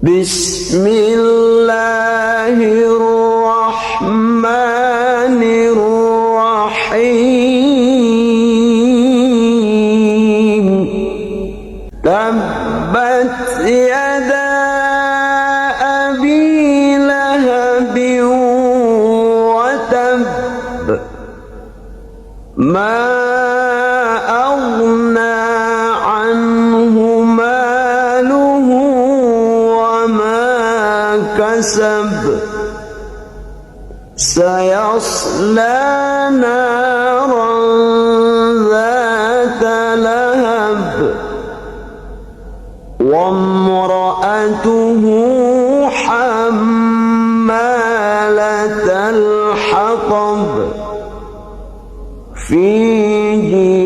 بسم الله الرحمن الرحيم تبت يدا أبي لهب وتب ما أغنى عنه ماله وما كسب سيصلى نارا ذات لهب وامرأته حمالة الحطب في جيدها